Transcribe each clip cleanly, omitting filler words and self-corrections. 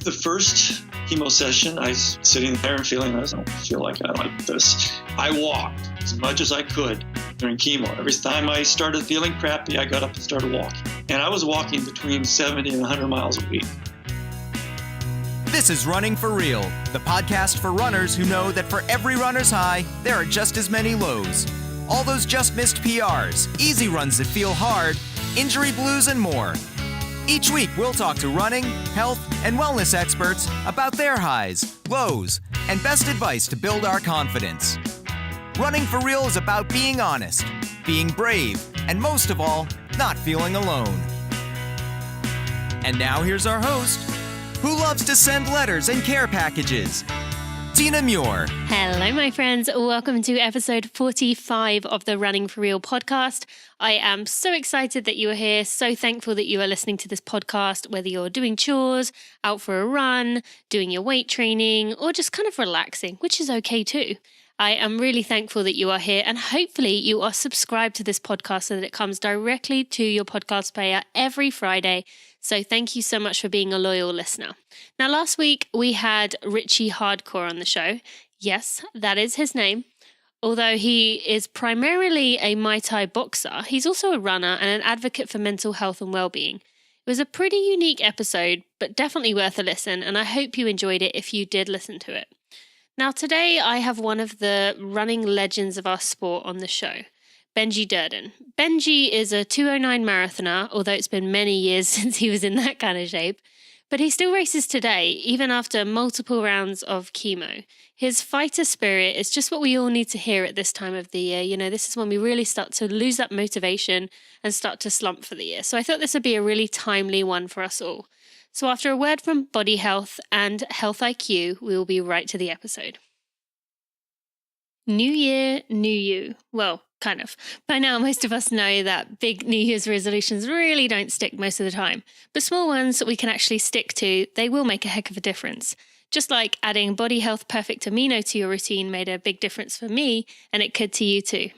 The first chemo session, I was sitting there and feeling, I don't feel like I like this. I walked as much as I could during chemo. Every time I started feeling crappy, I got up and started walking. And I was walking between 70 and 100 miles a week. This is Running for Real, the podcast for runners who know that for every runner's high, there are just as many lows. All those just missed PRs, easy runs that feel hard, injury blues, and more. Each week, we'll talk to running, health, and wellness experts about their highs, lows, and best advice to build our confidence. Running for Real is about being honest, being brave, and most of all, not feeling alone. And now here's our host, who loves to send letters and care packages, Tina Muir. Hello, my friends. Welcome to episode 45 of the Running for Real podcast. I am so excited that you are here, so thankful that you are listening to this podcast, whether you're doing chores, out for a run, doing your weight training, or just kind of relaxing, which is okay too. I am really thankful that you are here, and hopefully you are subscribed to this podcast so that it comes directly to your podcast player every Friday. So thank you so much for being a loyal listener. Now, last week we had Richie Hardcore on the show. Yes, that is his name. Although he is primarily a Muay Thai boxer, he's also a runner and an advocate for mental health and well-being. It was a pretty unique episode, but definitely worth a listen, and I hope you enjoyed it if you did listen to it. Now, today I have one of the running legends of our sport on the show, Benji Durden. Benji is a 2:09 marathoner, although it's been many years since he was in that kind of shape. But he still races today, even after multiple rounds of chemo. His fighter spirit is just what we all need to hear at this time of the year. You know, this is when we really start to lose that motivation and start to slump for the year. So I thought this would be a really timely one for us all. So after a word from Body Health and Health IQ, we will be right to the episode. New year, new you. Well, kind of. By now, most of us know that big New Year's resolutions really don't stick most of the time. But small ones that we can actually stick to, they will make a heck of a difference. Just like adding Body Health Perfect Amino to your routine made a big difference for me, and it could to you too.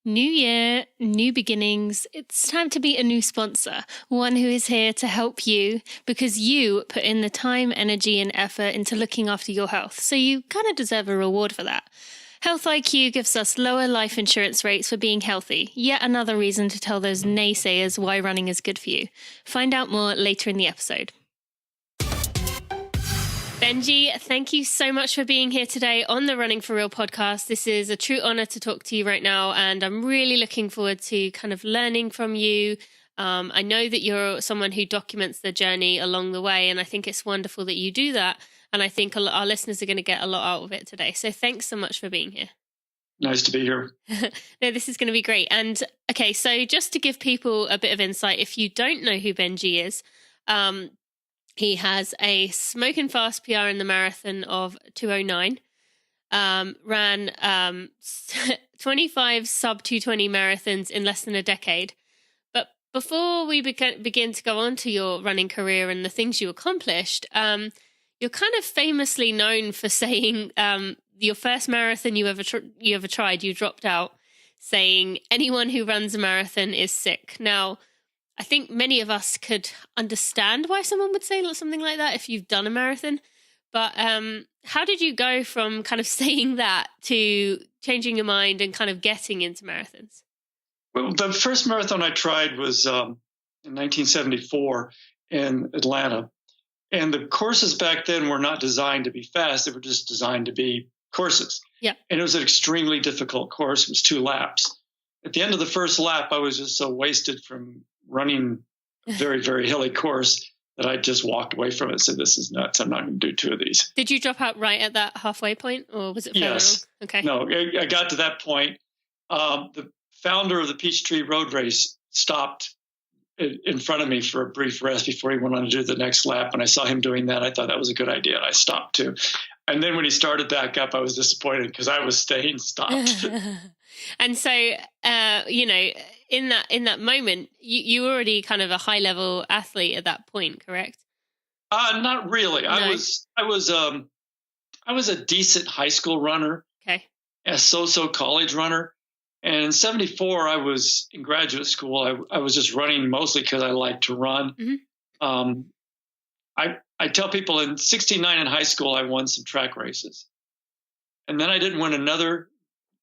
New year, new beginnings. It's time to be a new sponsor, one who is here to help you because you put in the time, energy, and effort into looking after your health. So you kind of deserve a reward for that. Health IQ gives us lower life insurance rates for being healthy. Yet another reason to tell those naysayers why running is good for you. Find out more later in the episode. Benji, thank you so much for being here today on the Running for Real podcast. This is a true honor to talk to you right now, and I'm really looking forward to kind of learning from you. I know that you're someone who documents the journey along the way, and I think it's wonderful that you do that. And I think our listeners are going to get a lot out of it today. So thanks so much for being here. Nice to be here. No, this is going to be great. And okay, so just to give people a bit of insight, if you don't know who Benji is, he has a smoking fast PR in the marathon of 2:09, ran 25 sub 2:20 marathons in less than a decade. But before we begin to go on to your running career and the things you accomplished, you're kind of famously known for saying your first marathon you ever tried, you dropped out, saying anyone who runs a marathon is sick. Now, I think many of us could understand why someone would say something like that if you've done a marathon. But how did you go from kind of saying that to changing your mind and kind of getting into marathons? Well, the first marathon I tried was in 1974 in Atlanta. And the courses back then were not designed to be fast. They were just designed to be courses. Yeah. And it was an extremely difficult course. It was 2 laps. At the end of the first lap, I was just so wasted from running a very, very hilly course that I just walked away from it and said, this is nuts. I'm not going to do 2 of these. Did you drop out right at that halfway point, or was it further Yes. on? Okay. No, I got to that point. The founder of the Peachtree Road Race stopped in front of me for a brief rest before he went on to do the next lap. And I saw him doing that. I thought that was a good idea. And I stopped too. And then when he started back up, I was disappointed because I was staying stopped. And so, you know, in that moment, you were already kind of a high level athlete at that point, correct? Not really. No. I was a decent high school runner. Okay. A so-so college runner. And in 74, I was in graduate school. I was just running mostly because I liked to run. Mm-hmm. I tell people in 69 in high school, I won some track races. And then I didn't win another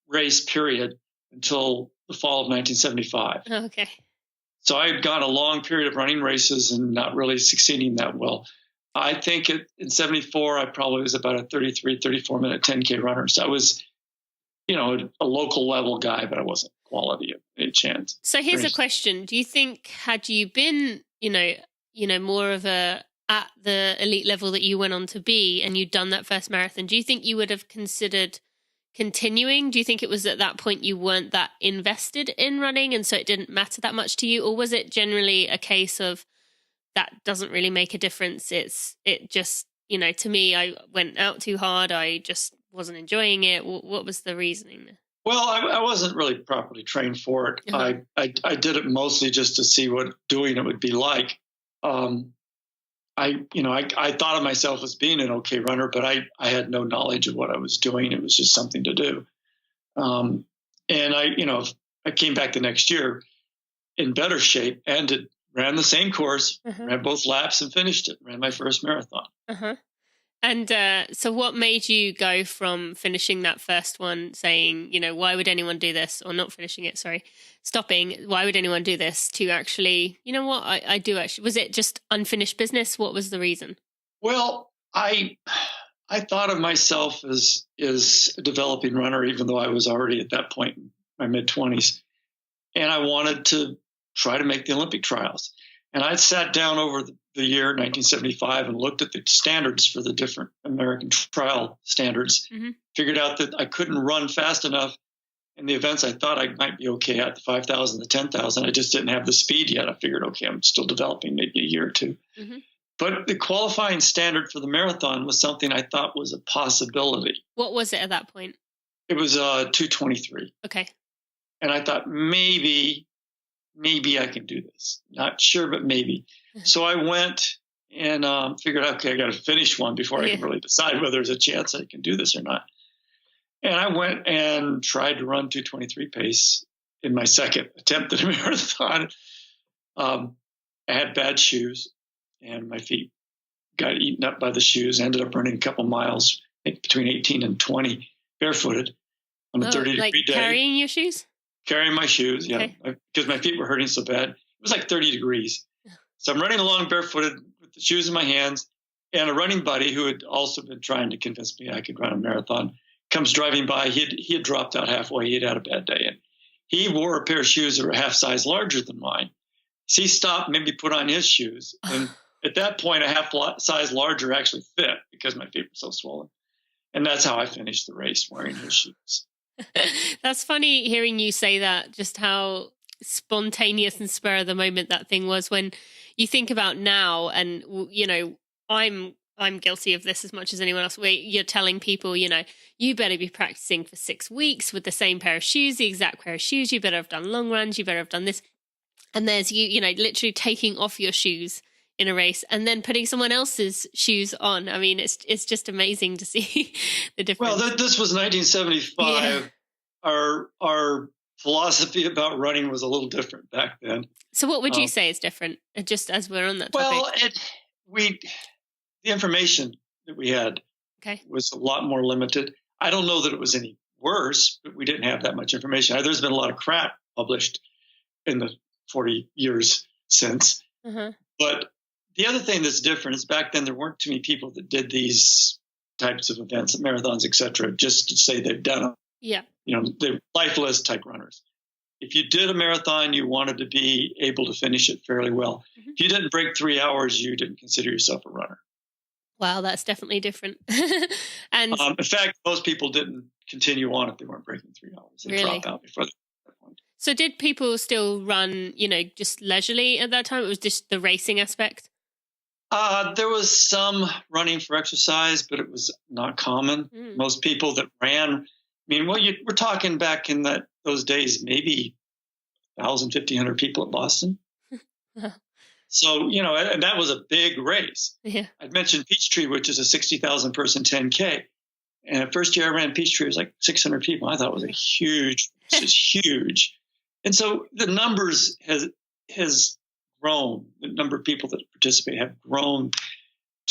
race period until the fall of 1975. Okay. So I had gone a long period of running races and not really succeeding that well. I think in 74, I probably was about a 33, 34 minute 10K runner. So I was, a local level guy, but I wasn't quality of any chance. So here's a question. Do you think had you been, more of at the elite level that you went on to be and you'd done that first marathon, do you think you would have considered continuing? Do you think it was at that point you weren't that invested in running and so it didn't matter that much to you? Or was it generally a case of that doesn't really make a difference? It just, to me, I went out too hard. I just wasn't enjoying it. What was the reasoning there? Well, I wasn't really properly trained for it. Uh-huh. I did it mostly just to see what doing it would be like. I thought of myself as being an okay runner, but I had no knowledge of what I was doing. It was just something to do. And I came back the next year in better shape and ran the same course, ran both laps and finished it, ran my first marathon. And so what made you go from finishing that first one saying, why would anyone do this, or not finishing it, stopping, why would anyone do this, to actually, what, I do actually, was it just unfinished business? What was the reason? Well, I thought of myself as a developing runner, even though I was already at that point in my mid-20s. And I wanted to try to make the Olympic trials. And I sat down over the year 1975 and looked at the standards for the different American trial standards, figured out that I couldn't run fast enough in the events I thought I might be okay at, the 5,000, the 10,000. I just didn't have the speed yet. I figured, okay, I'm still developing, maybe a year or two. But the qualifying standard for the marathon was something I thought was a possibility. What was it at that point? It was 2:23. Okay. And I thought maybe I can do this. Not sure, but maybe. So I went and figured, okay, I got to finish one before I can really decide whether there's a chance I can do this or not. And I went and tried to run 2:23 pace in my second attempt at a marathon. I had bad shoes, and my feet got eaten up by the shoes. I ended up running a couple miles between 18 and 20 barefooted on a 30-degree day. Carrying your shoes? Carrying my shoes, because my feet were hurting so bad. It was like 30 degrees. So I'm running along barefooted with the shoes in my hands, and a running buddy who had also been trying to convince me I could run a marathon comes driving by. He had dropped out halfway. He had had a bad day, and he wore a pair of shoes that were half size larger than mine. So he stopped, made me put on his shoes, and at that point, a half size larger actually fit because my feet were so swollen. And that's how I finished the race, wearing his shoes. That's funny hearing you say that, just how spontaneous and spur of the moment that thing was. When you think about now, and I'm guilty of this as much as anyone else, where you're telling people, you better be practicing for 6 weeks with the same pair of shoes, the exact pair of shoes. You better have done long runs. You better have done this. And there's you literally taking off your shoes in a race and then putting someone else's shoes on. I mean, it's just amazing to see the difference. Well, this was 1975. Yeah. Our philosophy about running was a little different back then. So what would you say is different, just as we're on that topic? Well, the information that we had was a lot more limited. I don't know that it was any worse, but we didn't have that much information. There's been a lot of crap published in the 40 years since. But the other thing that's different is back then there weren't too many people that did these types of events, marathons, et cetera, just to say they've done them. Yeah. They're lifeless type runners. If you did a marathon, you wanted to be able to finish it fairly well. If you didn't break 3 hours, you didn't consider yourself a runner. Wow, that's definitely different. And in fact, most people didn't continue on if they weren't breaking 3 hours. They dropped out before that point. So did people still run, just leisurely at that time? It was just the racing aspect? There was some running for exercise, but it was not common. Most people that ran, we're talking back in those days, maybe 1,000, 1,500 people at Boston. So, and that was a big race. Yeah. I'd mentioned Peachtree, which is a 60,000 person 10K. And the first year I ran Peachtree, it was like 600 people. I thought it was huge. And so the numbers has grown. The number of people that participate have grown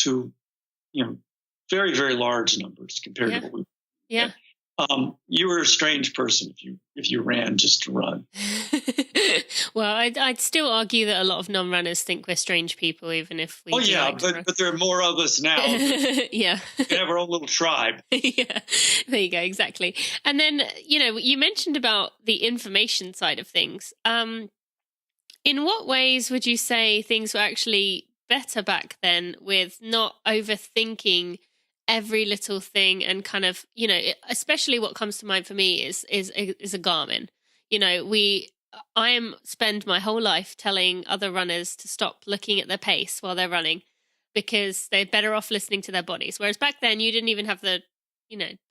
to, very, very large numbers compared to what we. Yeah. You were a strange person if you ran just to run. Well, I'd still argue that a lot of non-runners think we're strange people, even if we. But there are more of us now. Yeah, we have our own little tribe. Yeah, there you go, exactly. And then you mentioned about the information side of things. In what ways would you say things were actually better back then, with not overthinking every little thing, and kind of, especially what comes to mind for me is a Garmin. I spend my whole life telling other runners to stop looking at their pace while they're running, because they're better off listening to their bodies. Whereas back then you didn't even have there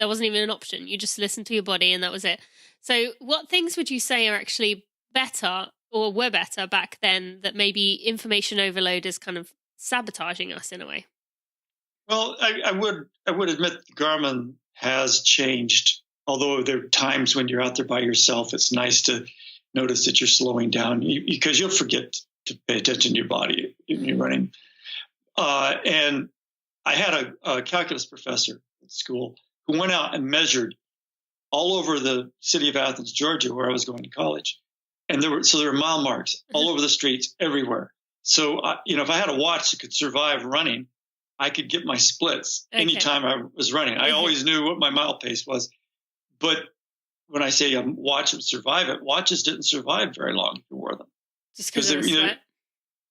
wasn't even an option. You just listened to your body and that was it. So what things would you say are actually better, or were better back then, that maybe information overload is kind of sabotaging us in a way? Well, I would admit Garmin has changed. Although there are times when you're out there by yourself, it's nice to notice that you're slowing down, because you'll forget to pay attention to your body when you're running. And I had a calculus professor at school who went out and measured all over the city of Athens, Georgia, where I was going to college. And there were mile marks all over the streets everywhere. So, if I had a watch that could survive running, I could get my splits anytime I was running. I always knew what my mile pace was. But when I say a watch would survive it, watches didn't survive very long if you wore them. Just because of the sweat?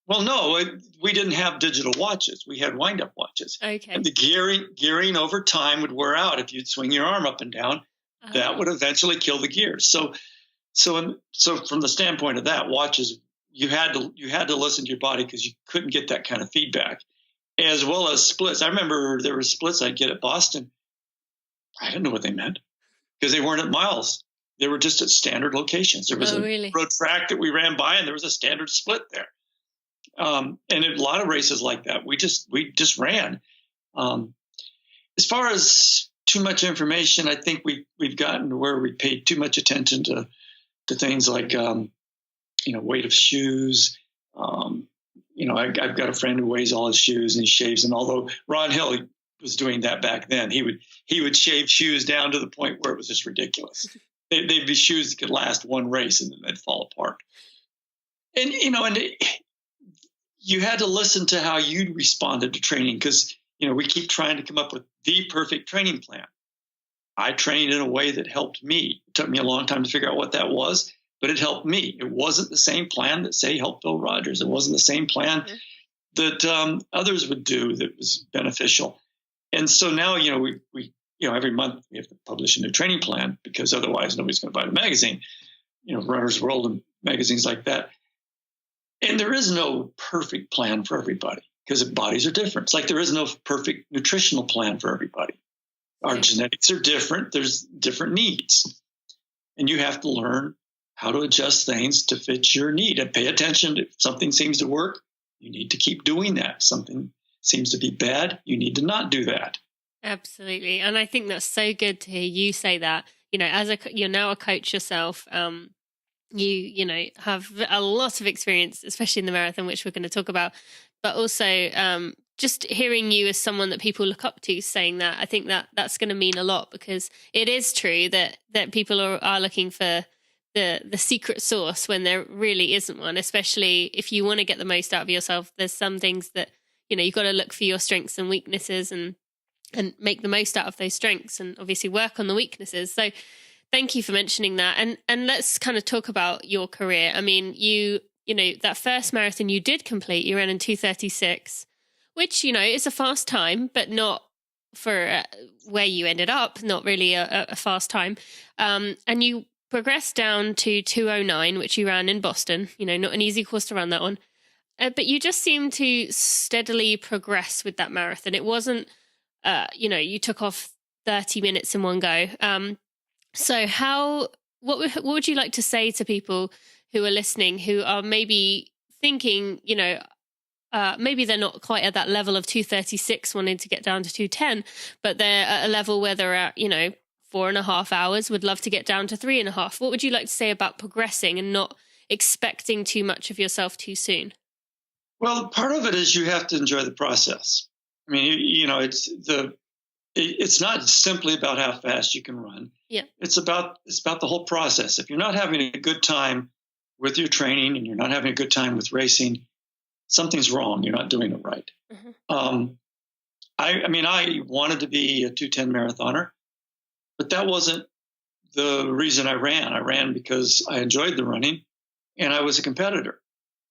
Well, no, we didn't have digital watches. We had wind-up watches. Okay. And the gearing over time would wear out. If you'd swing your arm up and down, that would eventually kill the gears. So from the standpoint of that, watches, you had to listen to your body, because you couldn't get that kind of feedback, as well as splits. I remember there were splits I'd get at Boston. I didn't know what they meant, because they weren't at miles. They were just at standard locations. There was a road track that we ran by, and there was a standard split there. And in a lot of races like that, we just ran. As far as too much information, I think we've gotten to where we pay too much attention to things like weight of shoes. I've got a friend who weighs all his shoes and he shaves. And although Ron Hill was doing that back then, he would shave shoes down to the point where it was just ridiculous. They'd be shoes that could last one race and then they'd fall apart. And you had to listen to how you responded to training, because we keep trying to come up with the perfect training plan. I trained in a way that helped me. It took me a long time to figure out what that was, but it helped me. It wasn't the same plan that, say, helped Bill Rogers. It wasn't the same plan that others would do that was beneficial. And so now, we every month we have to publish a new training plan, because otherwise nobody's going to buy the magazine, Runner's World and magazines like that. And there is no perfect plan for everybody, because bodies are different. It's like there is no perfect nutritional plan for everybody. Our genetics are different. There's different needs. And you have to learn how to adjust things to fit your need and pay attention. If something seems to work, you need to keep doing that. Something seems to be bad, you need to not do that. Absolutely. And I think that's so good to hear you say that. You're now a coach yourself. You have a lot of experience, especially in the marathon, which we're going to talk about, but also just hearing you as someone that people look up to saying that, I think that's going to mean a lot, because it is true that people are looking for the secret sauce when there really isn't one, especially if you want to get the most out of yourself. There's some things that, you've got to look for your strengths and weaknesses and make the most out of those strengths, and obviously work on the weaknesses. So thank you for mentioning that. And let's kind of talk about your career. I mean, that first marathon you did complete, you ran in 2:36, which, is a fast time, but not for where you ended up, not really a fast time. And you progressed down to 2:09, which you ran in Boston, not an easy course to run, that one. But you just seemed to steadily progress with that marathon. It wasn't, you took off 30 minutes in one go. So what would you like to say to people who are listening, who are maybe thinking, maybe they're not quite at that level of 2:36 wanting to get down to 2:10, but they're at a level where they're at, 4.5 hours, would love to get down to 3.5. What would you like to say about progressing and not expecting too much of yourself too soon? Well, part of it is you have to enjoy the process. I mean, it's not simply about how fast you can run. Yeah. It's about the whole process. If you're not having a good time with your training and you're not having a good time with racing, something's wrong. You're not doing it right. Mm-hmm. I wanted to be a 2:10 marathoner, but that wasn't the reason I ran. I ran because I enjoyed the running and I was a competitor.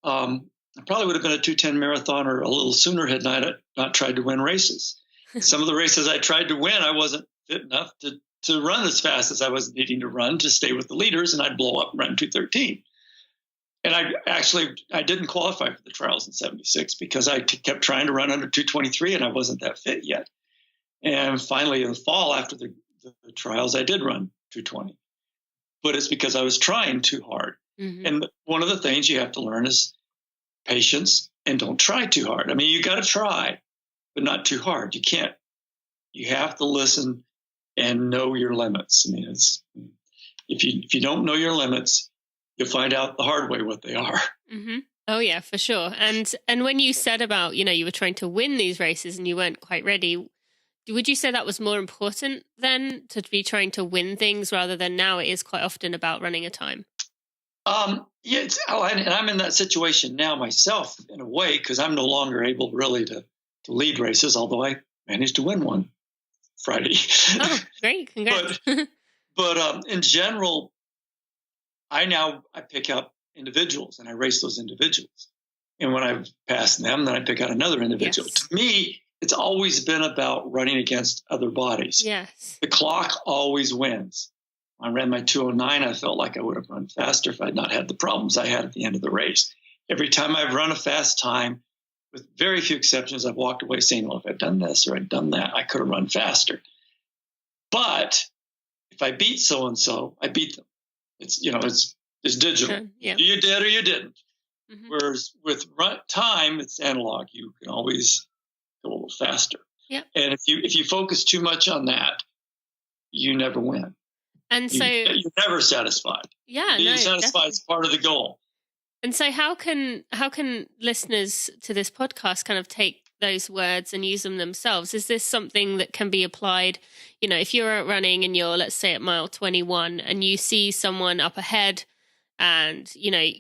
I probably would have been a 2:10 marathoner a little sooner had I not tried to win races. Some of the races I tried to win, I wasn't fit enough to run as fast as I was needing to run to stay with the leaders, and I'd blow up and run 2:13. And I didn't qualify for the trials in 76 because I kept trying to run under 2:23 and I wasn't that fit yet. And finally in the fall after the trials, I did run 2:20. But it's because I was trying too hard. Mm-hmm. And one of the things you have to learn is patience and don't try too hard. I mean, you got to try, but not too hard. You have to listen and know your limits. I mean, if you don't know your limits, you'll find out the hard way what they are. Mm-hmm. Oh yeah, for sure. And when you said about, you were trying to win these races and you weren't quite ready, would you say that was more important then, to be trying to win things rather than now it is quite often about running a time? Yeah, and I'm in that situation now myself in a way because I'm no longer able really to lead races, although I managed to win one Friday. Oh, great. Congrats. but in general, I pick out individuals and I race those individuals. And when I've passed them, then I pick out another individual. Yes. To me, it's always been about running against other bodies. Yes. The clock always wins. I ran my 2:09. I felt like I would have run faster if I'd not had the problems I had at the end of the race. Every time I've run a fast time, with very few exceptions, I've walked away saying, well, if I'd done this or I'd done that, I could have run faster. But if I beat so-and-so, I beat them. It's digital. Yeah. You did or you didn't. Mm-hmm. Whereas with time, it's analog. You can always go a little faster. Yeah. And if you focus too much on that, you never win. And so you're never satisfied. Yeah, being satisfied is part of the goal. And so how can listeners to this podcast kind of take those words and use them themselves? Is this something that can be applied? If you're out running and you're, let's say, at mile 21 and you see someone up ahead and,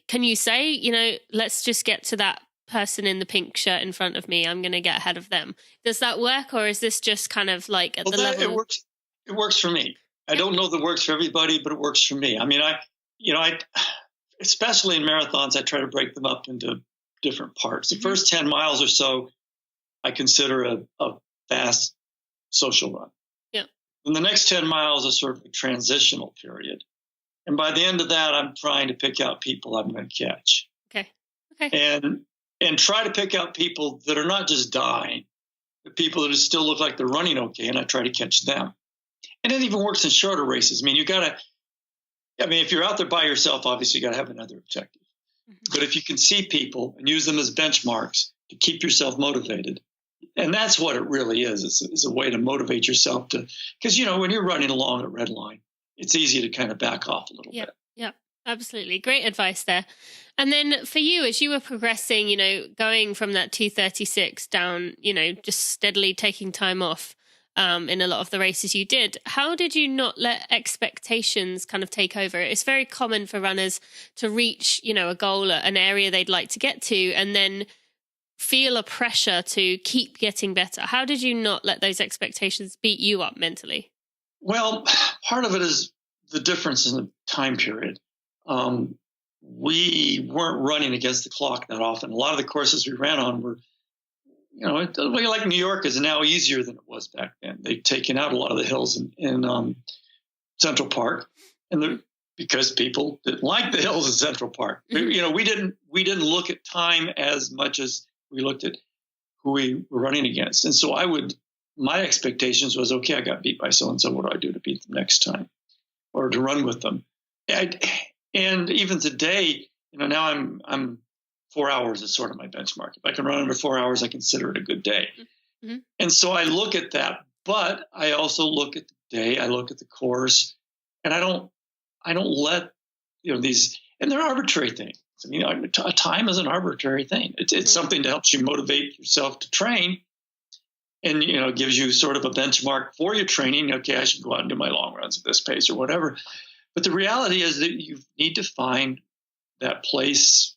can you say, let's just get to that person in the pink shirt in front of me. I'm going to get ahead of them. Does that work? Or is this just kind of like at the level? It works for me. I don't know that it works for everybody, but it works for me. I mean, I especially in marathons, I try to break them up into different parts. The first 10 miles or so, I consider a fast social run. Yeah. And the next 10 miles is sort of a transitional period. And by the end of that, I'm trying to pick out people I'm going to catch. Okay. And try to pick out people that are not just dying, but people that still look like they're running okay, and I try to catch them. And it even works in shorter races. I mean, if you're out there by yourself, obviously you got to have another objective. Mm-hmm. But if you can see people and use them as benchmarks to keep yourself motivated, and that's what it really is. It's a way to motivate yourself because, when you're running along a red line, it's easy to kind of back off a little bit. Yeah, absolutely. Great advice there. And then for you, as you were progressing, going from that 2:36 down, just steadily taking time off, in a lot of the races you did, how did you not let expectations kind of take over? It's very common for runners to reach, a goal, an area they'd like to get to, and then feel a pressure to keep getting better. How did you not let those expectations beat you up mentally? Well, part of it is the difference in the time period. We weren't running against the clock that often. A lot of the courses we ran on were, like New York is now easier than it was back then. They've taken out a lot of the hills in Central Park, and because people didn't like the hills in Central Park. Mm-hmm. We didn't look at time as much as we looked at who we were running against. And so my expectations was, okay, I got beat by so-and-so. What do I do to beat them next time or to run with them? And even today, now I'm 4 hours is sort of my benchmark. If I can run under 4 hours, I consider it a good day. Mm-hmm. And so I look at that, but I also look at the day, I look at the course, and I don't let, these, and they're arbitrary things. I mean, time is an arbitrary thing. It's something that helps you motivate yourself to train. and, it gives you sort of a benchmark for your training. Okay, I should go out and do my long runs at this pace or whatever. But the reality is that you need to find that place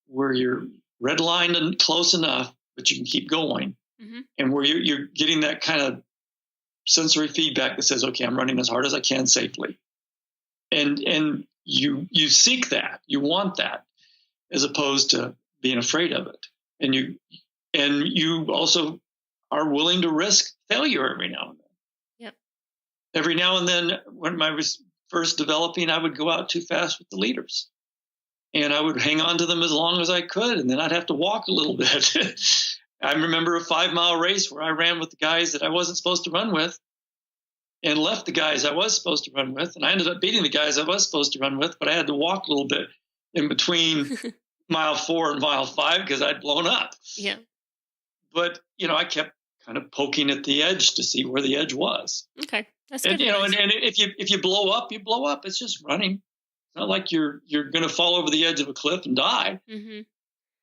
where you're redlined and close enough, but you can keep going. And where you're getting that kind of sensory feedback that says, okay, I'm running as hard as I can safely. And you seek that, you want that, as opposed to being afraid of it. And you also are willing to risk failure every now and then. Yep. Every now and then, when I was first developing, I would go out too fast with the leaders. And I would hang on to them as long as I could, and then I'd have to walk a little bit. I remember a 5-mile race where I ran with the guys that I wasn't supposed to run with and left the guys I was supposed to run with. And I ended up beating the guys I was supposed to run with, but I had to walk a little bit in between mile 4 and mile 5 because I'd blown up. Yeah. But, I kept kind of poking at the edge to see where the edge was. Okay. That's and, good. And if you blow up, you blow up. It's just running. It's not like you're going to fall over the edge of a cliff and die.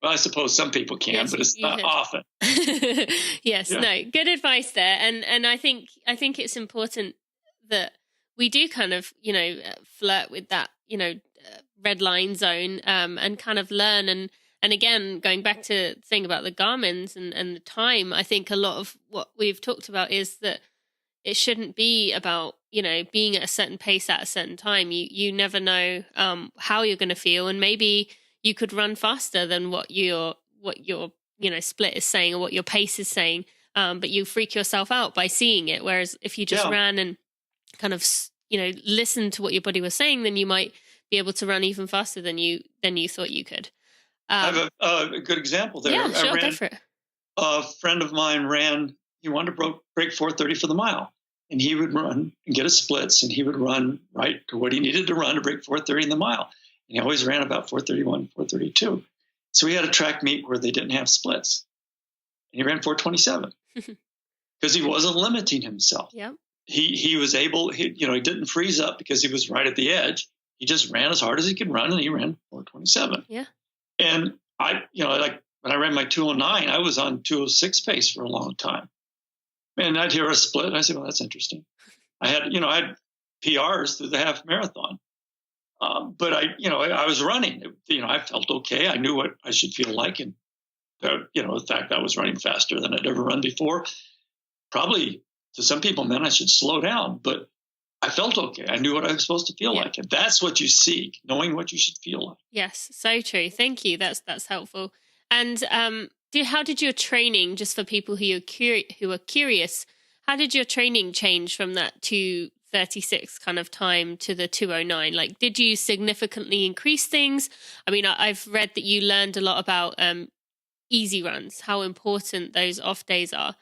Well, I suppose some people can, yes, but it's not often. Yes, yeah. No, good advice there. And I think it's important that we do kind of, flirt with that, red line zone and kind of learn. And again, going back to the thing about the Garmin's and the time, I think a lot of what we've talked about is that it shouldn't be about, being at a certain pace at a certain time. You never know how you're going to feel, and maybe you could run faster than what your split is saying or what your pace is saying, but you freak yourself out by seeing it. Whereas if you just ran and kind of listened to what your body was saying, then you might be able to run even faster than you thought you could. I have a good example there. Yeah, sure, go for it. A friend of mine ran. He wanted to break 4:30 for the mile. And he would run and get his splits, and he would run right to what he needed to run to break 4:30 in the mile. And he always ran about 4:31, 4:32. So he had a track meet where they didn't have splits. And he ran 4:27 because he wasn't limiting himself. Yeah. He was able, he didn't freeze up because he was right at the edge. He just ran as hard as he could run, and he ran 4:27. Yeah. And I, like when I ran my 2:09, I was on 2:06 pace for a long time. And I'd hear a split, and I said, well, that's interesting. I had PRs through the half marathon. But I was running. I felt okay. I knew what I should feel like. And, the fact that I was running faster than I'd ever run before, probably to some people meant I should slow down. But I felt okay. I knew what I was supposed to feel like. And that's what you seek, knowing what you should feel like. Yes, so true. Thank you. That's helpful. And how did your training, just for people who are curious, how did your training change from that 2:36 kind of time to the 2:09? Like, did you significantly increase things? I mean, I've read that you learned a lot about easy runs, how important those off days are.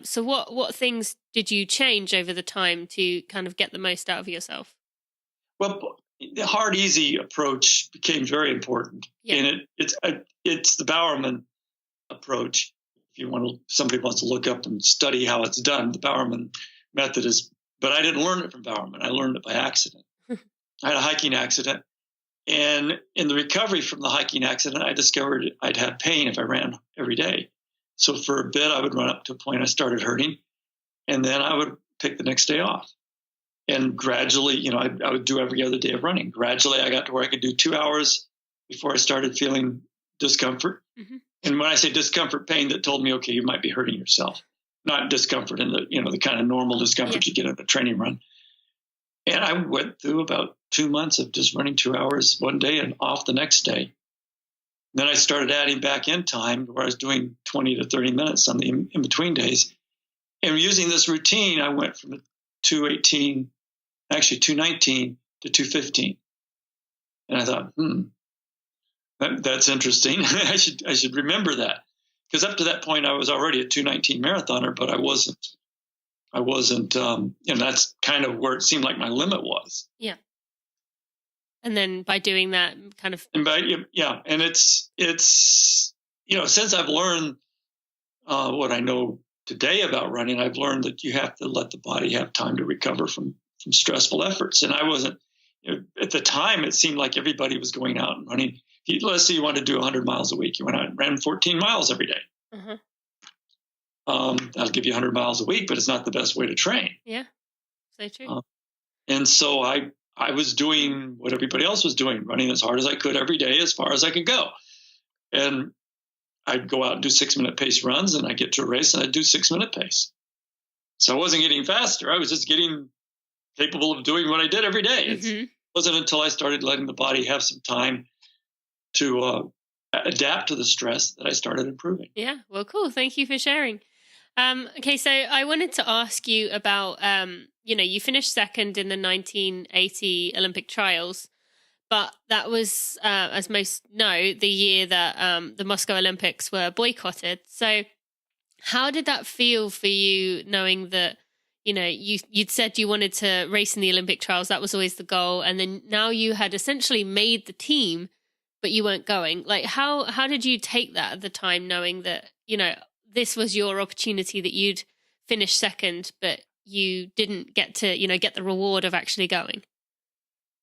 So what things did you change over the time to kind of get the most out of yourself? Well, the hard, easy approach became very important. Yeah. And it's the Bowerman approach. If you want to, somebody wants to look up and study how it's done, the Bowerman method is, but I didn't learn it from Bowerman. I learned it by accident. I had a hiking accident, and in the recovery from the hiking accident, I discovered I'd have pain if I ran every day. So for a bit, I would run up to a point I started hurting, and then I would take the next day off. And gradually, I would do every other day of running. Gradually, I got to where I could do 2 hours before I started feeling discomfort. Mm-hmm. And when I say discomfort, pain that told me, okay, you might be hurting yourself, not discomfort in the kind of normal discomfort you get at a training run. And I went through about 2 months of just running 2 hours one day and off the next day. Then I started adding back in time where I was doing 20 to 30 minutes on the in-between days. And using this routine, I went from 219 to 215. And I thought, that's interesting. I should remember that, because up to that point I was already a 219 marathoner, but I wasn't. And that's kind of where it seemed like my limit was. Yeah. And then by doing that, kind of. And it's since I've learned what I know today about running, I've learned that you have to let the body have time to recover from stressful efforts. And I wasn't. At the time, it seemed like everybody was going out and running. Let's say you want to do 100 miles a week. You went out and ran 14 miles every day. Uh-huh. That'll give you 100 miles a week, but it's not the best way to train. Yeah, so true. And so I was doing what everybody else was doing, running as hard as I could every day, as far as I could go. And I'd go out and do 6-minute pace runs, and I'd get to a race and I'd do 6-minute pace. So I wasn't getting faster. I was just getting capable of doing what I did every day. It wasn't until I started letting the body have some time to adapt to the stress that I started improving. Yeah, well, cool. Thank you for sharing. Okay, so I wanted to ask you about, you finished second in the 1980 Olympic trials, but that was, as most know, the year that the Moscow Olympics were boycotted. So how did that feel for you, knowing that, you'd said you wanted to race in the Olympic trials, that was always the goal, and then now you had essentially made the team, but you weren't going? Like, how did you take that at the time, knowing that, this was your opportunity, that you'd finish second, but you didn't get to, get the reward of actually going?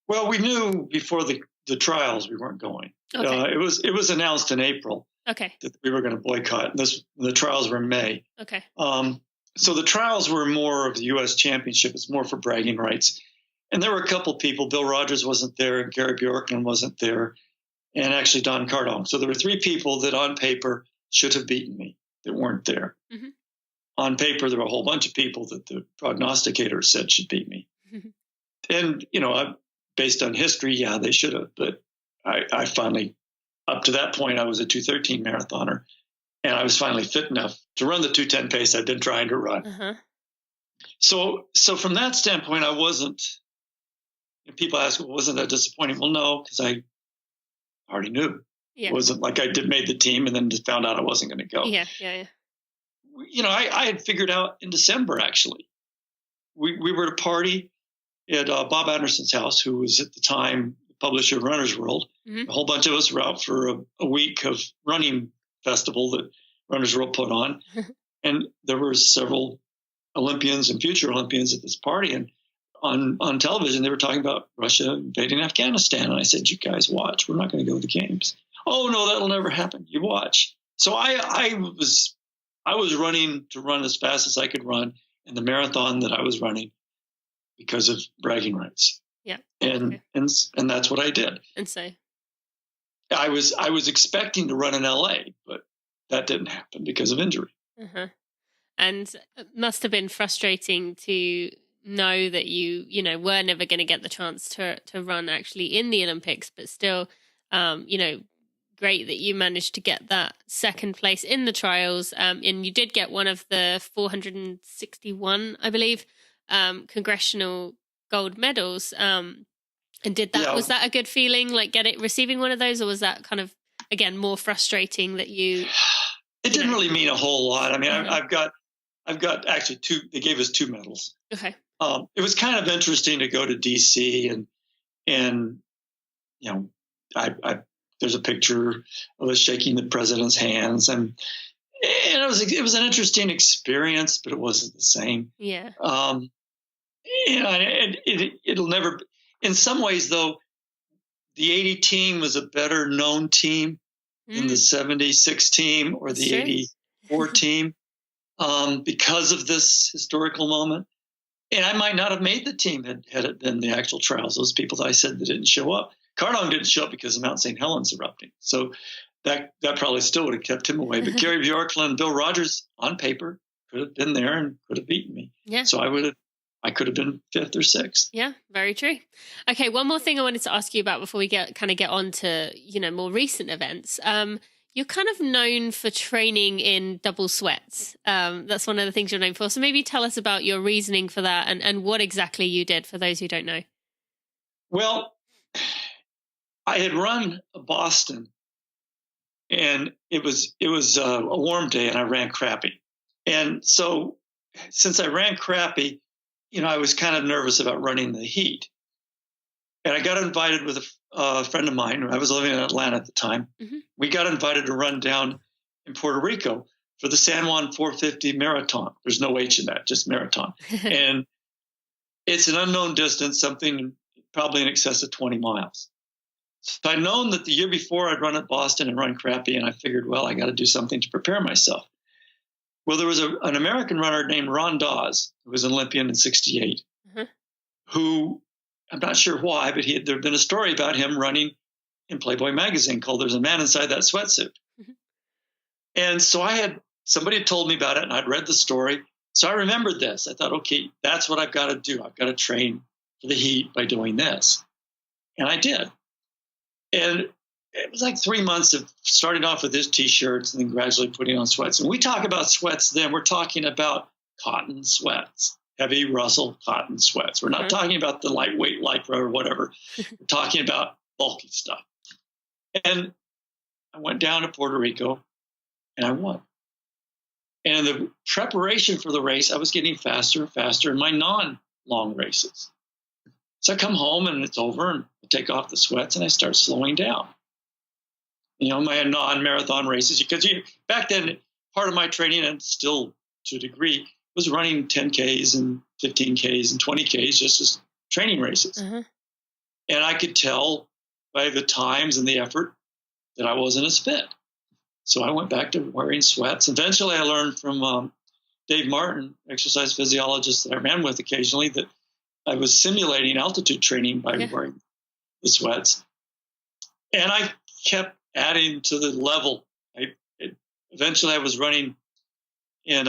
Well, we knew before the trials we weren't going. Okay. It was announced in April. Okay. That we were going to boycott. The trials were in May. Okay. So the trials were more of the U.S. Championship. It's more for bragging rights. And there were a couple people. Bill Rogers wasn't there, and Gary Bjorkman wasn't there, and actually Don Cardone. So there were 3 people that on paper should have beaten me that weren't there. Mm-hmm. On paper, there were a whole bunch of people that the prognosticator said should beat me. Mm-hmm. And, based on history, yeah, they should have. But I finally, up to that point, I was a 2:13 marathoner, and I was finally fit enough to run the 2:10 pace I'd been trying to run. Uh-huh. So from that standpoint, I wasn't. People ask, well, wasn't that disappointing? Well, no, because I already knew. Yeah. It wasn't like I made the team and then just found out I wasn't going to go. Yeah. I had figured out in December, actually. We were at a party at Bob Anderson's house, who was at the time the publisher of Runner's World. Mm-hmm. A whole bunch of us were out for a week of running festival that Runner's World put on. And there were several Olympians and future Olympians at this party. And on television, they were talking about Russia invading Afghanistan. And I said, you guys watch. We're not going to go to the games. Oh, no, that'll never happen. You watch. So I was running to run as fast as I could run in the marathon that I was running because of bragging rights. Yeah. And that's what I did. And so I was expecting to run in LA, but that didn't happen because of injury. Uh-huh. And it must have been frustrating to know that you were never going to get the chance to run actually in the Olympics, but still, great that you managed to get that second place in the trials. And you did get one of the 461, I believe, congressional gold medals. And was that a good feeling, like receiving one of those, or was that kind of, again, more frustrating that you? It didn't really mean a whole lot. I mean, I've got actually 2. They gave us 2 medals. Okay. It was kind of interesting to go to DC and there's a picture of us shaking the president's hands, and it was an interesting experience, but it wasn't the same. Yeah. It'll never. In some ways, though, the 80 team was a better known team than the 76 team or the 84 team because of this historical moment. And I might not have made the team had it been the actual trials. Those people that I said that didn't show up. Cardone didn't show up because of Mount St. Helens erupting. So that probably still would have kept him away. But Gary Bjorkman and Bill Rogers, on paper, could have been there and could have beaten me. Yeah. So I could have been 5th or 6th. Yeah, very true. Okay, one more thing I wanted to ask you about before we get on to, more recent events. You're kind of known for training in double sweats. That's one of the things you're known for. So maybe tell us about your reasoning for that and what exactly you did for those who don't know. Well, I had run Boston, and it was a warm day, and I ran crappy. And so since I ran crappy, I was kind of nervous about running the heat. And I got invited with a friend of mine. I was living in Atlanta at the time. Mm-hmm. We got invited to run down in Puerto Rico for the San Juan 450 marathon. There's no H in that, just marathon. And it's an unknown distance, something probably in excess of 20 miles. So I'd known that the year before I'd run at Boston and run crappy, and I figured, well, I got to do something to prepare myself. Well, there was an American runner named Ron Dawes, who was an Olympian in '68, who, I'm not sure why, but there had been a story about him running in Playboy magazine called "There's a Man Inside That Sweatsuit." And so somebody had told me about it, and I'd read the story. So I remembered this. I thought, okay, that's what I've got to do. I've got to train for the heat by doing this. And I did. And it was like 3 months of starting off with his T-shirts and then gradually putting on sweats. And we talk about sweats then, we're talking about cotton sweats, heavy Russell cotton sweats. We're not talking about the lightweight Lycra or whatever. We're talking about bulky stuff. And I went down to Puerto Rico and I won. And in the preparation for the race, I was getting faster and faster in my non-long races. So I come home and it's over and I take off the sweats and I start slowing down. My non-marathon races, because back then, part of my training, and still to a degree, was running 10Ks and 15Ks and 20Ks just as training races. And I could tell by the times and the effort that I wasn't as fit. So I went back to wearing sweats. Eventually, I learned from Dave Martin, exercise physiologist that I ran with occasionally, that I was simulating altitude training by wearing the sweats. And I kept adding to the level. Eventually, I was running in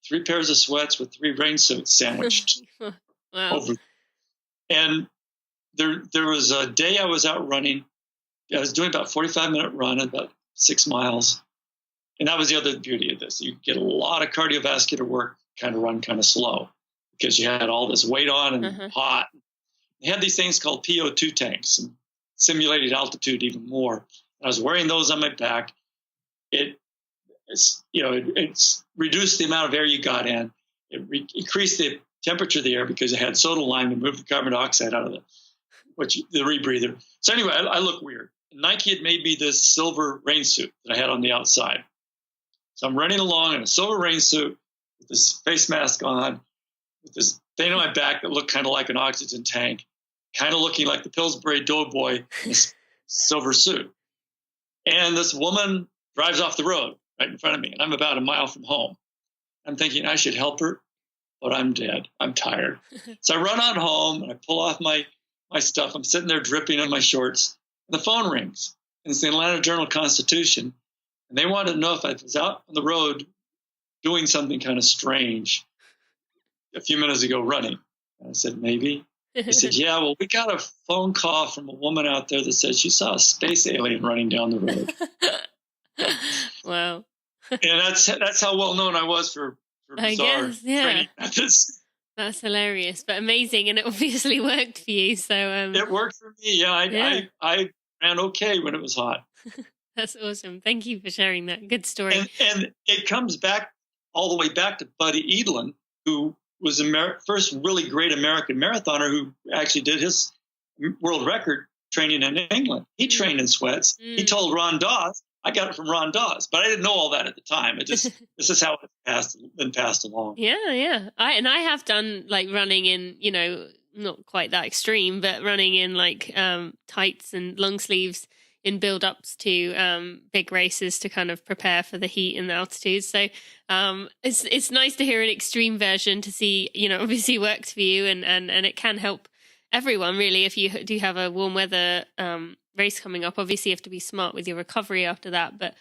3 pairs of sweats with 3 rain suits sandwiched. Over. And there was a day I was out running. I was doing about a 45-minute run, about 6 miles. And that was the other beauty of this. You get a lot of cardiovascular work, kind of run kind of slow, because you had all this weight on and hot. They had these things called PO2 tanks and simulated altitude even more. I was wearing those on my back. It's reduced the amount of air you got in. It increased the temperature of the air because it had soda lime to move the carbon dioxide out of the rebreather. So anyway, I look weird. Nike had made me this silver rain suit that I had on the outside. So I'm running along in a silver rain suit with this face mask on, with this thing on my back that looked kind of like an oxygen tank, kind of looking like the Pillsbury Doughboy in this silver suit. And this woman drives off the road right in front of me, and I'm about a mile from home. I'm thinking I should help her, but I'm dead. I'm tired. So I run on home, and I pull off my stuff. I'm sitting there dripping in my shorts, and the phone rings. And it's the Atlanta Journal-Constitution, and they wanted to know if I was out on the road doing something kind of strange a few minutes ago running. And I said, maybe. He said, yeah, well, we got a phone call from a woman out there that said she saw a space alien running down the road. Wow. And that's how well known I was for bizarre training methods. That's hilarious, but amazing. And it obviously worked for you. So it worked for me. Yeah, I ran okay when it was hot. That's awesome. Thank you for sharing that. Good story. And it comes back all the way back to Buddy Edlin, who was the first really great American marathoner who actually did his world record training in England. He trained in sweats. He told Ron Dawes, I got it from Ron Dawes, but I didn't know all that at the time. This is how it's been passed along. Yeah. I have done like running in, not quite that extreme, but running in like tights and long sleeves in build-ups to big races to kind of prepare for the heat and the altitude. So it's nice to hear an extreme version to see, obviously worked for you and it can help everyone really if you do have a warm weather race coming up. Obviously you have to be smart with your recovery after that, but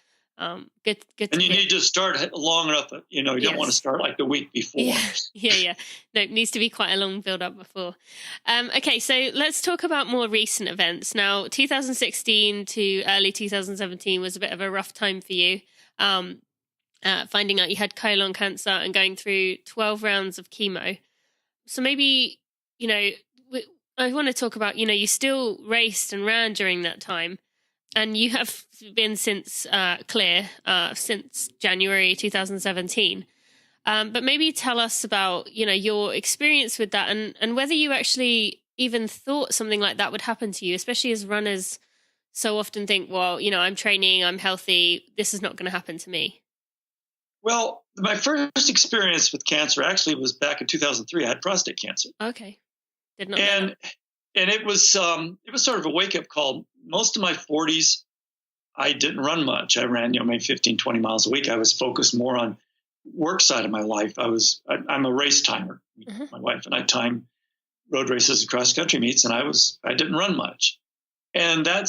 good. And you need to start long enough, you don't want to start like the week before. Yeah. No, it needs to be quite a long build up before. Okay, so let's talk about more recent events. Now, 2016 to early 2017 was a bit of a rough time for you. Finding out you had colon cancer and going through 12 rounds of chemo. So maybe, I want to talk about, you still raced and ran during that time. And you have been since clear since January 2017. But maybe tell us about, your experience with that and whether you actually even thought something like that would happen to you, especially as runners so often think, well, I'm training, I'm healthy, this is not going to happen to me. Well, my first experience with cancer actually was back in 2003. I had prostate cancer. Okay. Did not know that. And it was sort of a wake-up call. Most of my 40s, I didn't run much. I ran, maybe 15, 20 miles a week. I was focused more on work side of my life, I'm a race timer. My wife and I time road races and cross country meets, and I didn't run much. And that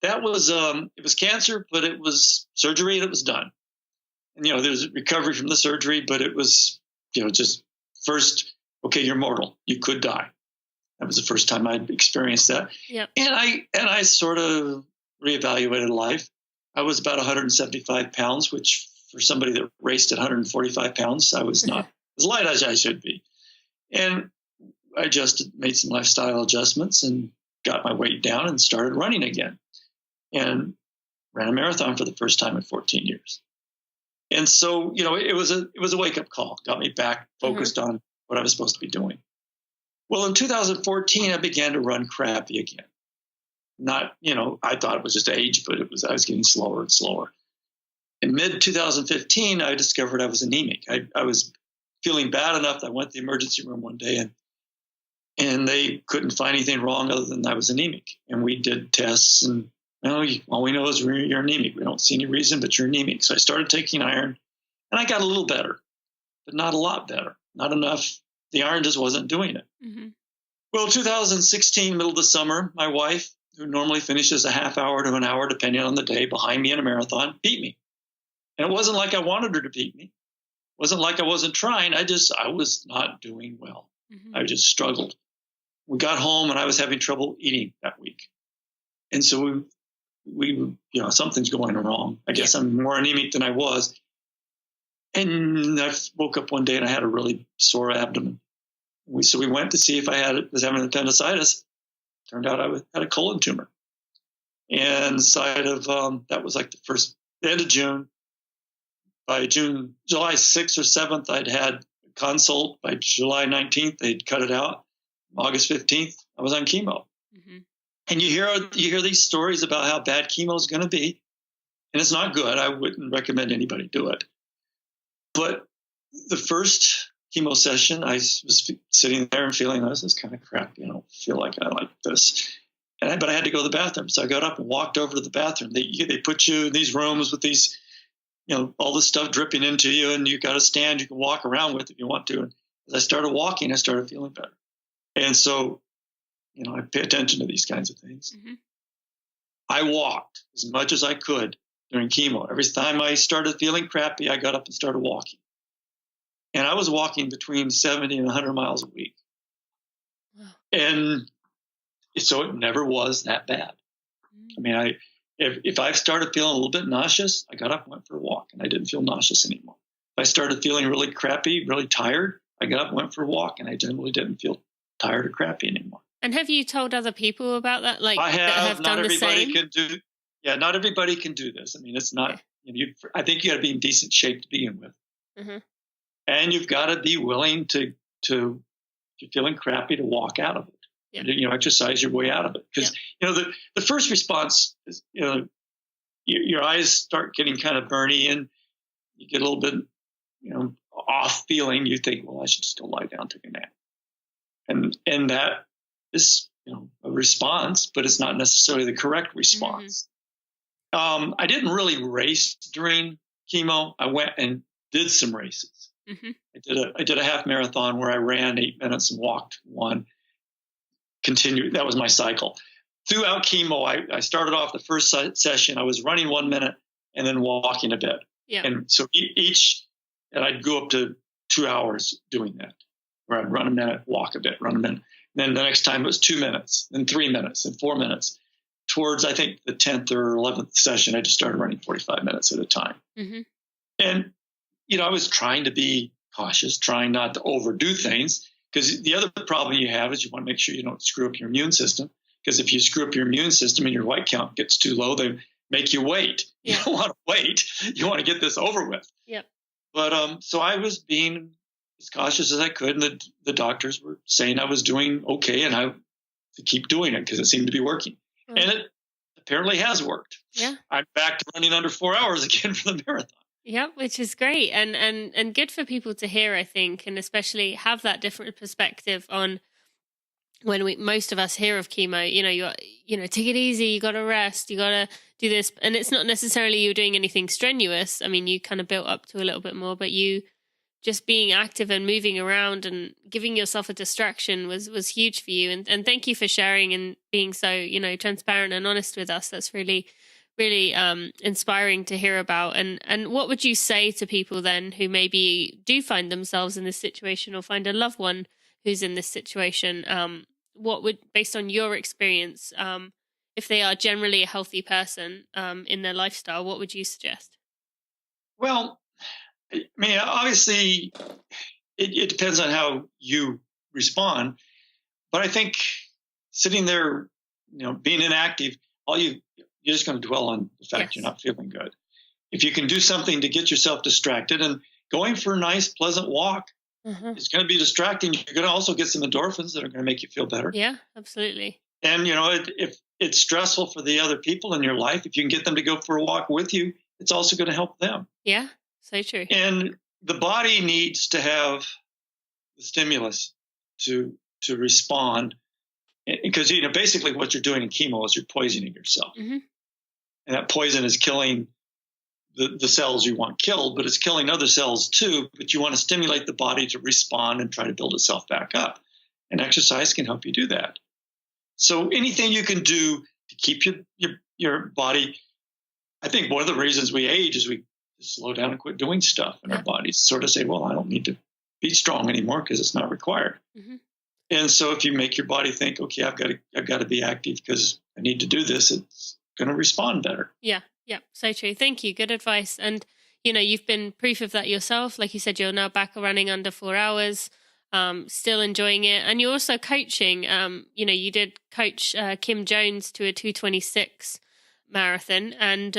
was it was cancer, but it was surgery and it was done. And there's recovery from the surgery, but it was just first, okay, you're mortal, you could die. That was the first time I'd experienced that. Yep. And I sort of reevaluated life. I was about 175 pounds, which for somebody that raced at 145 pounds, I was not as light as I should be. And I made some lifestyle adjustments and got my weight down and started running again, and ran a marathon for the first time in 14 years. And so, it was a wake up call, got me back focused on what I was supposed to be doing. Well, in 2014, I began to run crappy again. Not, I thought it was just age, but I was getting slower and slower. In mid 2015, I discovered I was anemic. I was feeling bad enough that I went to the emergency room one day and they couldn't find anything wrong other than I was anemic. And we did tests, and all we know is you're anemic. We don't see any reason, but you're anemic. So I started taking iron, and I got a little better, but not a lot better, not enough. The iron just wasn't doing it. Mm-hmm. Well, 2016, middle of the summer, my wife, who normally finishes a half hour to an hour, depending on the day, behind me in a marathon, beat me. And it wasn't like I wanted her to beat me. It wasn't like I wasn't trying. I was not doing well. Mm-hmm. I just struggled. We got home, and I was having trouble eating that week. And so we something's going wrong. I guess I'm more anemic than I was. And I woke up one day and I had a really sore abdomen. So we went to see if I was having appendicitis. Turned out I had a colon tumor. And inside of that was like the end of June. By July 6th or 7th, I'd had a consult. By July 19th, they'd cut it out. August 15th, I was on chemo. Mm-hmm. And you hear these stories about how bad chemo is going to be, and it's not good. I wouldn't recommend anybody do it. But the first chemo session, I was sitting there and feeling, this is kind of crap. I don't feel like I like this. But I had to go to the bathroom. So I got up and walked over to the bathroom. They put you in these rooms with these, all this stuff dripping into you, and you got a stand you can walk around with if you want to. And as I started walking, I started feeling better. And so, I pay attention to these kinds of things. Mm-hmm. I walked as much as I could during chemo. Every time I started feeling crappy, I got up and started walking. And I was walking between 70 and 100 miles a week. Wow. And so it never was that bad. Mm-hmm. I mean, if I started feeling a little bit nauseous, I got up and went for a walk, and I didn't feel nauseous anymore. If I started feeling really crappy, really tired, I got up and went for a walk, and I generally didn't feel tired or crappy anymore. And have you told other people about that? Like, I have. That have not done everybody the same? can do. Yeah, not everybody can do this. I mean, it's not. I think you got to be in decent shape to begin with, and you've got to be willing to. If you're feeling crappy, to walk out of it. Yeah. Exercise your way out of it, because the first response is your eyes start getting kind of burny, and you get a little bit off feeling. You think, well, I should just go lie down, take a nap. And that is, a response, but it's not necessarily the correct response. Mm-hmm. I didn't really race during chemo. I went and did some races. Mm-hmm. I did a half marathon where I ran 8 minutes and walked 1. Continued. That was my cycle. Throughout chemo, I started off the first session. I was running 1 minute and then walking a bit. Yeah. And so and I'd go up to 2 hours doing that, where I'd run a minute, walk a bit, run a minute. And then the next time it was 2 minutes, then 3 minutes, and 4 minutes. Towards, I think, the 10th or 11th session, I just started running 45 minutes at a time. Mm-hmm. And, I was trying to be cautious, trying not to overdo things, because the other problem you have is you want to make sure you don't screw up your immune system. Because if you screw up your immune system and your white count gets too low, they make you wait. Yeah. You don't want to wait. You want to get this over with. Yep. But so I was being as cautious as I could, and the doctors were saying I was doing okay, and I to keep doing it because it seemed to be working. Mm-hmm. And it apparently has worked. Yeah. I'm back to running under 4 hours again for the marathon. Yeah, which is great and good for people to hear, I think, and especially have that different perspective on when most of us hear of chemo. Take it easy, you got to rest, you got to do this. And it's not necessarily you're doing anything strenuous. I mean, you kind of built up to a little bit more, but you just being active and moving around and giving yourself a distraction was huge for you. And thank you for sharing and being so, transparent and honest with us. That's really, really inspiring to hear about. And what would you say to people then who maybe do find themselves in this situation or find a loved one who's in this situation? What would, based on your experience, if they are generally a healthy person in their lifestyle, what would you suggest? Well, I mean, obviously, it depends on how you respond. But I think sitting there, being inactive, you're just going to dwell on the fact you're not feeling good. If you can do something to get yourself distracted, and going for a nice, pleasant walk, it's going to be distracting. You're going to also get some endorphins that are going to make you feel better. Yeah, absolutely. And, if it's stressful for the other people in your life, if you can get them to go for a walk with you, it's also going to help them. Yeah, so true. And the body needs to have the stimulus to respond. Because, basically what you're doing in chemo is you're poisoning yourself. And that poison is killing the cells you want killed, but it's killing other cells too. But you want to stimulate the body to respond and try to build itself back up. And exercise can help you do that. So anything you can do to keep your body, I think one of the reasons we age is we slow down and quit doing stuff in our bodies, sort of say, well, I don't need to be strong anymore because it's not required. And so if you make your body think, okay, I've got to be active because I need to do this, it's going to respond better. Yeah, so true. Thank you. Good advice. And, you've been proof of that yourself. Like you said, you're now back running under 4 hours, still enjoying it. And you're also coaching. You did coach Kim Jones to a 2:26 marathon. And,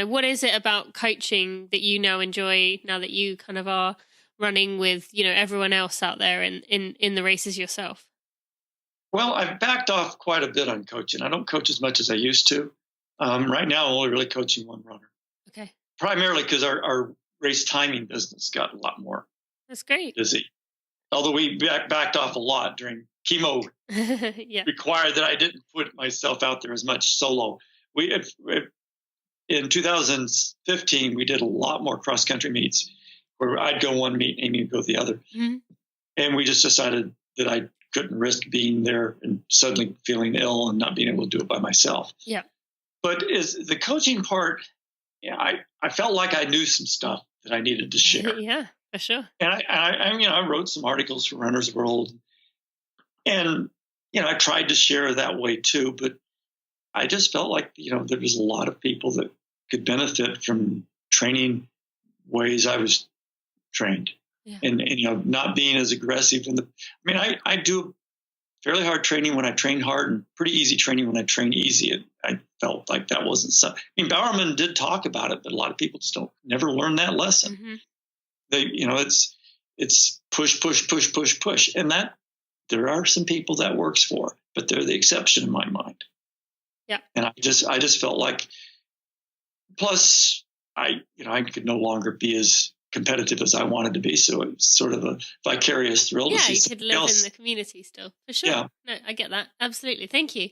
what is it about coaching that you now enjoy now that you kind of are running with, everyone else out there in the races yourself? Well, I've backed off quite a bit on coaching. I don't coach as much as I used to. Right now, I'm only really coaching one runner. Okay. Primarily because our race timing business got a lot more That's great. busy. Although we backed off a lot during chemo required that I didn't put myself out there as much solo. In 2015, we did a lot more cross-country meets where I'd go one meet, Amy would go the other. And we just decided that I couldn't risk being there and suddenly feeling ill and not being able to do it by myself. Yeah. But is the coaching part, I felt like I knew some stuff that I needed to share. Yeah, for sure. And I wrote some articles for Runner's World, and I tried to share that way too. But I just felt like there was a lot of people that could benefit from training ways I was trained, and not being as aggressive. I do fairly hard training when I train hard, and pretty easy training when I train easy. I felt like that wasn't so. Bowerman did talk about it, but a lot of people just never learn that lesson. They, it's push, push, push, push, push, and that there are some people that works for, but they're the exception in my mind. Yeah. And I just felt like, plus I could no longer be as competitive as I wanted to be. So it was sort of a vicarious thrill to see you could live else. in the community still, for sure. Yeah. No, I get that. Absolutely. Thank you.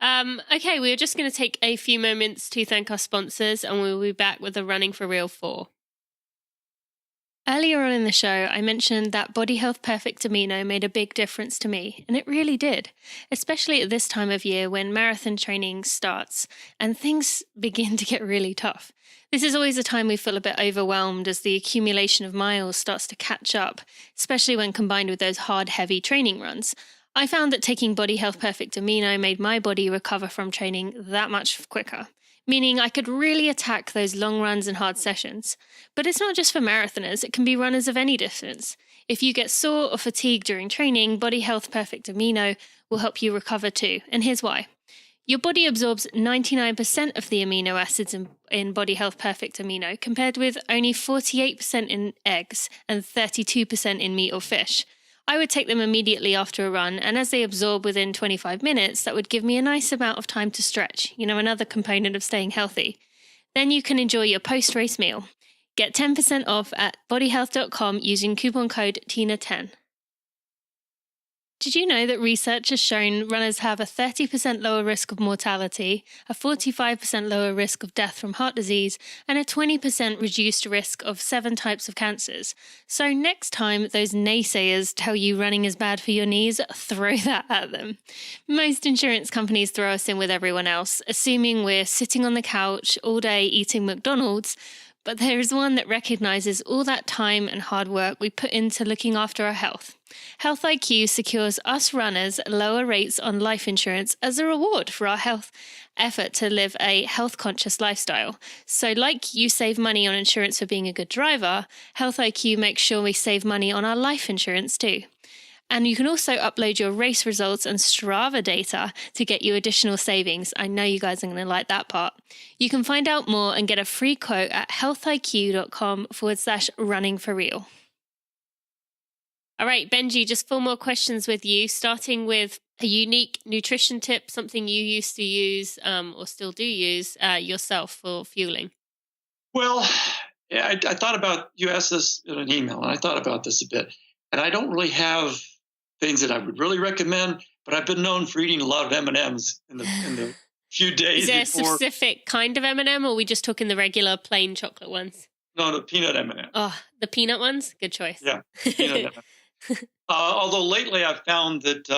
Okay, we're just going to take a few moments to thank our sponsors, and we'll be back with the Running for Real 4. Earlier on in the show, I mentioned that Body Health Perfect Amino made a big difference to me, and it really did, especially at this time of year when marathon training starts and things begin to get really tough. This is always a time we feel a bit overwhelmed as the accumulation of miles starts to catch up, especially when combined with those hard, heavy training runs. I found that taking Body Health Perfect Amino made my body recover from training that much quicker, meaning I could really attack those long runs and hard sessions. But it's not just for marathoners, it can be runners of any distance. If you get sore or fatigued during training, Body Health Perfect Amino will help you recover too, and here's why. Your body absorbs 99% of the amino acids in Body Health Perfect Amino, compared with only 48% in eggs and 32% in meat or fish. I would take them immediately after a run, and as they absorb within 25 minutes, that would give me a nice amount of time to stretch, another component of staying healthy. Then you can enjoy your post-race meal. Get 10% off at bodyhealth.com using coupon code TINA10. Did you know that research has shown runners have a 30% lower risk of mortality, a 45% lower risk of death from heart disease, and a 20% reduced risk of 7 types of cancers? So next time those naysayers tell you running is bad for your knees, throw that at them. Most insurance companies throw us in with everyone else, assuming we're sitting on the couch all day eating McDonald's. But there is one that recognizes all that time and hard work we put into looking after our health. Health IQ secures us runners lower rates on life insurance as a reward for our health effort to live a health-conscious lifestyle. So like you save money on insurance for being a good driver, Health IQ makes sure we save money on our life insurance too. And you can also upload your race results and Strava data to get you additional savings. I know you guys are going to like that part. You can find out more and get a free quote at healthiq.com/running for real. All right, Benji, just 4 more questions with you, starting with a unique nutrition tip, something you used to use or still do use yourself for fueling. Well, yeah, I thought about, you asked this in an email, and I thought about this a bit. And I don't really have things that I would really recommend, but I've been known for eating a lot of M&Ms in the few days before. Is there a specific kind of M&M, or are we just talking the regular plain chocolate ones? No, the peanut M&M. Oh, the peanut ones? Good choice. Yeah, peanut M&M. Although lately I've found that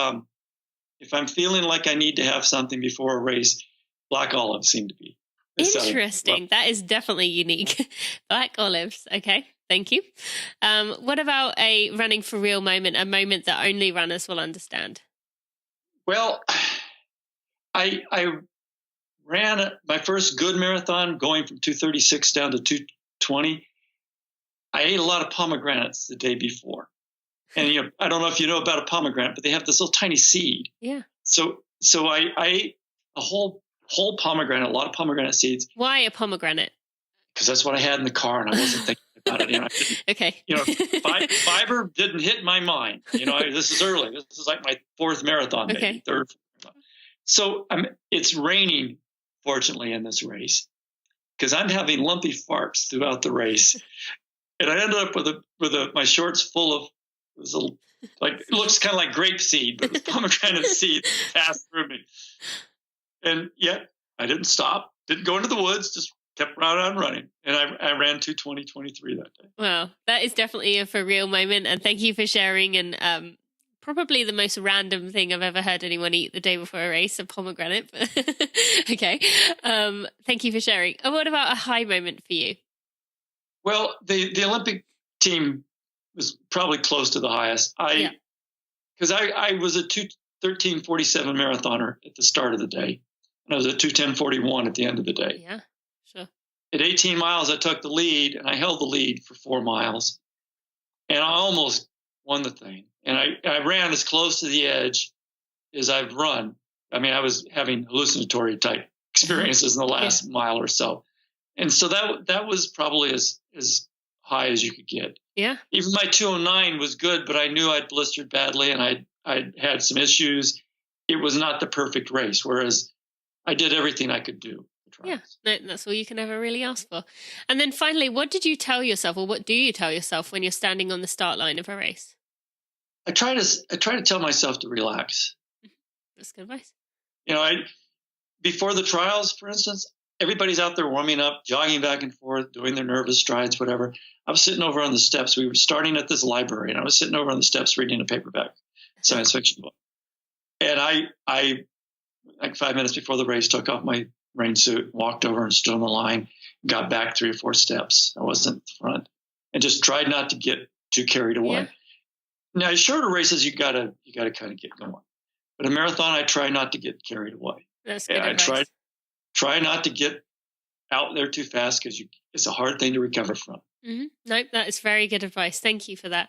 if I'm feeling like I need to have something before a race, black olives seem to be. Interesting. That is definitely unique. Black olives. Okay. Thank you. What about a running for real moment, a moment that only runners will understand? Well, I ran my first good marathon going from 236 down to 220. I ate a lot of pomegranates the day before. And I don't know if you know about a pomegranate, but they have this little tiny seed. Yeah. So I ate a whole pomegranate, a lot of pomegranate seeds. Why a pomegranate? Because that's what I had in the car, and I wasn't thinking about it. Okay. Fiber didn't hit my mind. This is early. This is like my 4th marathon, maybe okay. 3rd. So it's raining, fortunately, in this race, because I'm having lumpy farts throughout the race, and I ended up with my shorts full of. It was it looks kind of like grape seed, but it was pomegranate seed that passed through me. And yet I didn't stop, didn't go into the woods, just kept on running. And I ran 2:20:23 that day. Wow, that is definitely a for real moment. And thank you for sharing. And probably the most random thing I've ever heard anyone eat the day before a race, a pomegranate. Okay. Thank you for sharing. And what about a high moment for you? Well, the Olympic team was probably close to the highest. Because I was a 2:13:47 marathoner at the start of the day, and I was a 2:10:41 at the end of the day. Yeah, sure. At 18 miles, I took the lead, and I held the lead for 4 miles, and I almost won the thing. And I ran as close to the edge as I've run. I mean, I was having hallucinatory type experiences in the last mile or so, and so that was probably as high as you could get. Yeah. Even my 2:09 was good, but I knew I'd blistered badly and I'd had some issues. It was not the perfect race, whereas I did everything I could do. Yeah, that's all you can ever really ask for. And then finally, what did you tell yourself, or what do you tell yourself when you're standing on the start line of a race? I try to tell myself to relax. That's good advice. Before the trials, for instance, everybody's out there warming up, jogging back and forth, doing their nervous strides, whatever. I was sitting over on the steps. We were starting at this library, and I was sitting over on the steps reading a paperback science fiction book. And I like 5 minutes before the race, took off my rain suit, walked over and stood on the line, got back 3 or 4 steps. I wasn't at the front, and just tried not to get too carried away. Yeah. Now, shorter races, you gotta kind of get going. But a marathon, I try not to get carried away. That's good advice. I try not to get out there too fast, because it's a hard thing to recover from. Mm-hmm. Nope, that is very good advice. Thank you for that.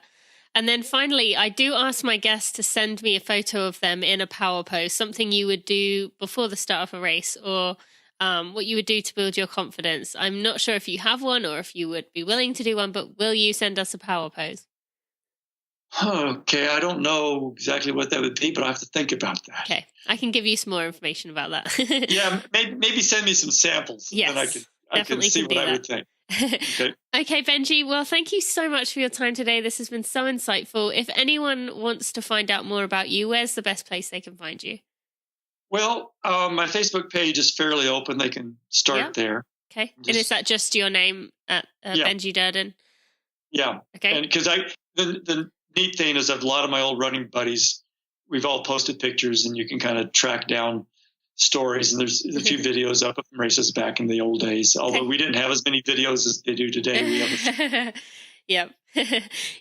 And then finally, I do ask my guests to send me a photo of them in a power pose, something you would do before the start of a race, or what you would do to build your confidence. I'm not sure if you have one or if you would be willing to do one, but will you send us a power pose? Okay, I don't know exactly what that would be, but I have to think about that. Okay, I can give you some more information about that. Yeah, maybe send me some samples. Yes, and I can see what I would think. Okay. Okay, Benji. Well, thank you so much for your time today. This has been so insightful. If anyone wants to find out more about you, where's the best place they can find you? Well, my Facebook page is fairly open. They can start there. Okay. And is that just your name at Benji Durden? Yeah. Okay. And because the neat thing is that a lot of my old running buddies, we've all posted pictures, and you can kind of track down stories. And there's a few videos up of races back in the old days. Although we didn't have as many videos as they do today. We have Yep.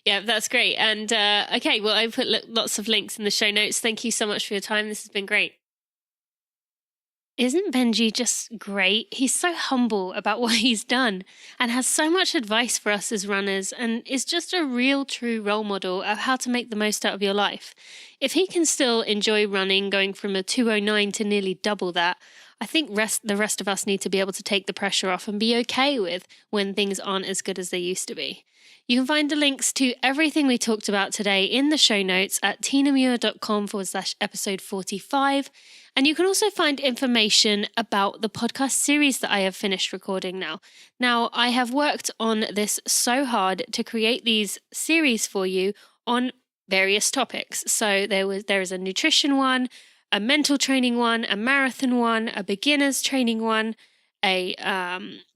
Yeah, that's great. And okay, well, I put lots of links in the show notes. Thank you so much for your time. This has been great. Isn't Benji just great? He's so humble about what he's done and has so much advice for us as runners, and is just a real true role model of how to make the most out of your life. If he can still enjoy running, going from a 2:09 to nearly double that, I think the rest of us need to be able to take the pressure off and be okay with when things aren't as good as they used to be. You can find the links to everything we talked about today in the show notes at tinamuir.com/episode 45. And you can also find information about the podcast series that I have finished recording now. Now, I have worked on this so hard to create these series for you on various topics. So there is a nutrition one, a mental training one, a marathon one, a beginner's training one, a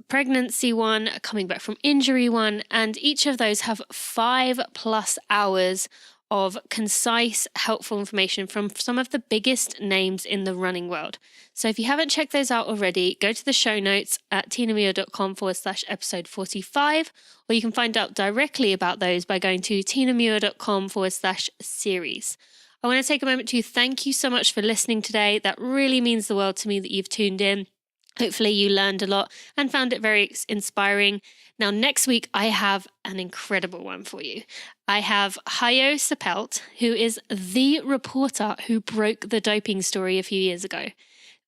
pregnancy one, a coming back from injury one, and each of those have 5+ hours of concise, helpful information from some of the biggest names in the running world. So if you haven't checked those out already, go to the show notes at tinamuir.com/episode 45, or you can find out directly about those by going to tinamuir.com/series. I want to take a moment to thank you so much for listening today. That really means the world to me that you've tuned in. Hopefully you learned a lot and found it very inspiring. Now, next week, I have an incredible one for you. I have Hayo Sapelt, who is the reporter who broke the doping story a few years ago.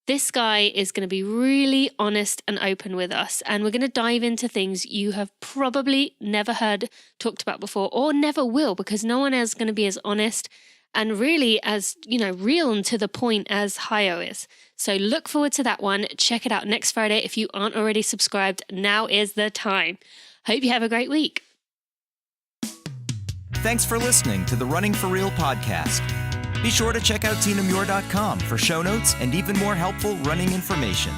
This guy is going to be really honest and open with us, and we're going to dive into things you have probably never heard talked about before, or never will, because no one else is going to be as honest and really as, real and to the point as Hayo is. So look forward to that one. Check it out next Friday. If you aren't already subscribed, now is the time. Hope you have a great week. Thanks for listening to the Running for Real podcast. Be sure to check out tinamuir.com for show notes and even more helpful running information.